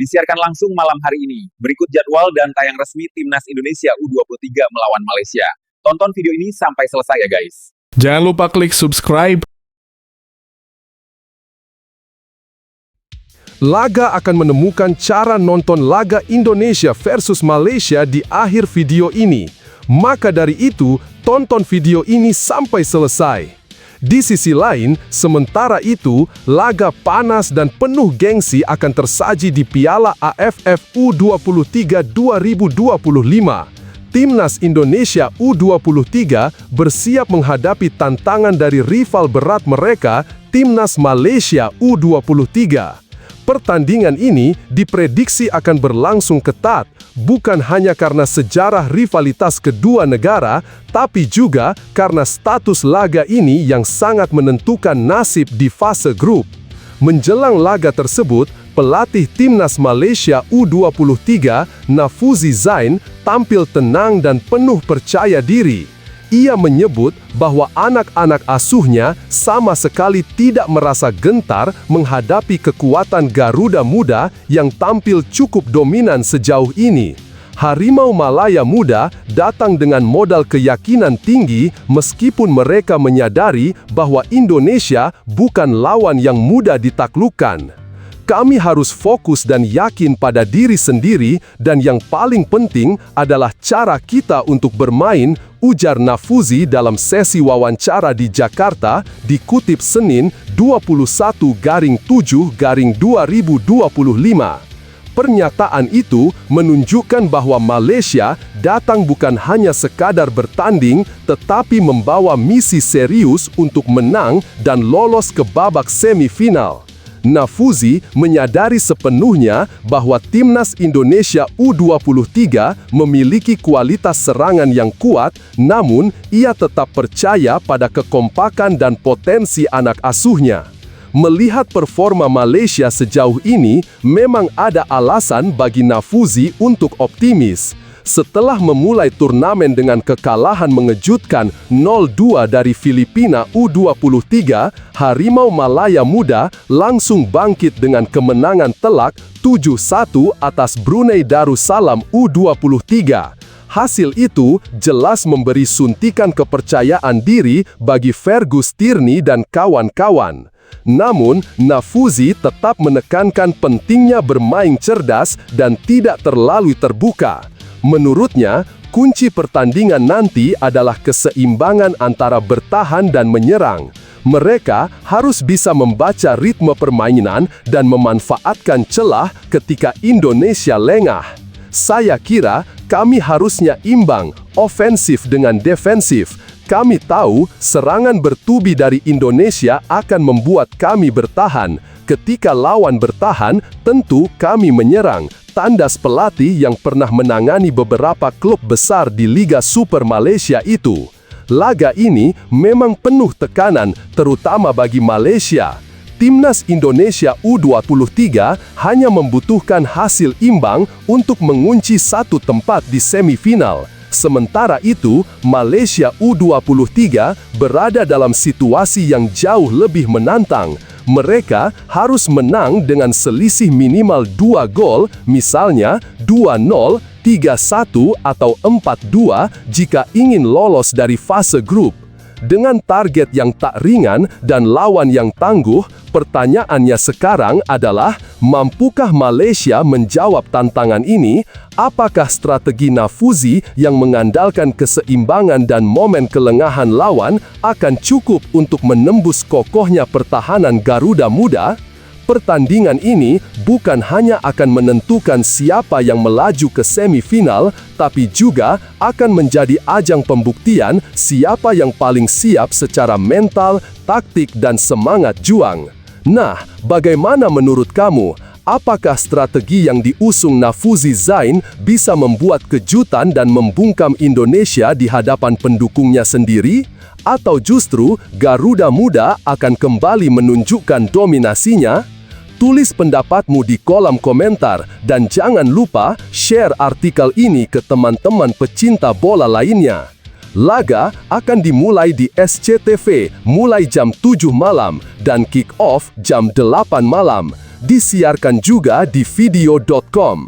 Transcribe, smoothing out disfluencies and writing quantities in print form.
disiarkan langsung malam hari ini. Berikut jadwal dan tayang resmi Timnas Indonesia U23 melawan Malaysia. Tonton video ini sampai selesai ya guys. Jangan lupa klik subscribe. Laga akan menemukan cara nonton laga Indonesia versus Malaysia di akhir video ini. Maka dari itu, tonton video ini sampai selesai. Di sisi lain, sementara itu, laga panas dan penuh gengsi akan tersaji di Piala AFF U23 2025. Timnas Indonesia U23 bersiap menghadapi tantangan dari rival berat mereka, Timnas Malaysia U23. Pertandingan ini diprediksi akan berlangsung ketat, bukan hanya karena sejarah rivalitas kedua negara, tapi juga karena status laga ini yang sangat menentukan nasib di fase grup. Menjelang laga tersebut, pelatih Timnas Malaysia U23, Nafuzi Zain, tampil tenang dan penuh percaya diri. Ia menyebut bahwa anak-anak asuhnya sama sekali tidak merasa gentar menghadapi kekuatan Garuda Muda yang tampil cukup dominan sejauh ini. Harimau Malaya Muda datang dengan modal keyakinan tinggi meskipun mereka menyadari bahwa Indonesia bukan lawan yang mudah ditaklukkan. Kami harus fokus dan yakin pada diri sendiri dan yang paling penting adalah cara kita untuk bermain, ujar Nafuzi dalam sesi wawancara di Jakarta, dikutip Senin 21/7/2025. Pernyataan itu menunjukkan bahwa Malaysia datang bukan hanya sekadar bertanding, tetapi membawa misi serius untuk menang dan lolos ke babak semifinal. Nafuzi menyadari sepenuhnya bahwa Timnas Indonesia U23 memiliki kualitas serangan yang kuat, namun ia tetap percaya pada kekompakan dan potensi anak asuhnya. Melihat performa Malaysia sejauh ini, memang ada alasan bagi Nafuzi untuk optimis. Setelah memulai turnamen dengan kekalahan mengejutkan 0-2 dari Filipina U23, Harimau Malaya Muda langsung bangkit dengan kemenangan telak 7-1 atas Brunei Darussalam U23. Hasil itu jelas memberi suntikan kepercayaan diri bagi Fergus Tierney dan kawan-kawan. Namun, Nafuzi tetap menekankan pentingnya bermain cerdas dan tidak terlalu terbuka. Menurutnya, kunci pertandingan nanti adalah keseimbangan antara bertahan dan menyerang. Mereka harus bisa membaca ritme permainan dan memanfaatkan celah ketika Indonesia lengah. Saya kira kami harusnya imbang, ofensif dengan defensif. Kami tahu serangan bertubi dari Indonesia akan membuat kami bertahan. Ketika lawan bertahan, tentu kami menyerang. Tandas pelatih yang pernah menangani beberapa klub besar di Liga Super Malaysia itu. Laga ini memang penuh tekanan, terutama bagi Malaysia. Timnas Indonesia U23 hanya membutuhkan hasil imbang untuk mengunci satu tempat di semifinal. Sementara itu, Malaysia U23 berada dalam situasi yang jauh lebih menantang. Mereka harus menang dengan selisih minimal 2 gol, misalnya 2-0, 3-1 atau 4-2 jika ingin lolos dari fase grup. Dengan target yang tak ringan dan lawan yang tangguh, pertanyaannya sekarang adalah, mampukah Malaysia menjawab tantangan ini? Apakah strategi Nafuzi yang mengandalkan keseimbangan dan momen kelengahan lawan akan cukup untuk menembus kokohnya pertahanan Garuda Muda? Pertandingan ini bukan hanya akan menentukan siapa yang melaju ke semifinal, tapi juga akan menjadi ajang pembuktian siapa yang paling siap secara mental, taktik, dan semangat juang. Nah, bagaimana menurut kamu? Apakah strategi yang diusung Nafuzi Zain bisa membuat kejutan dan membungkam Indonesia di hadapan pendukungnya sendiri? Atau justru Garuda Muda akan kembali menunjukkan dominasinya? Tulis pendapatmu di kolom komentar dan jangan lupa share artikel ini ke teman-teman pecinta bola lainnya. Laga akan dimulai di SCTV mulai jam 7 malam dan kick-off jam 8 malam. disiarkan juga di video.com.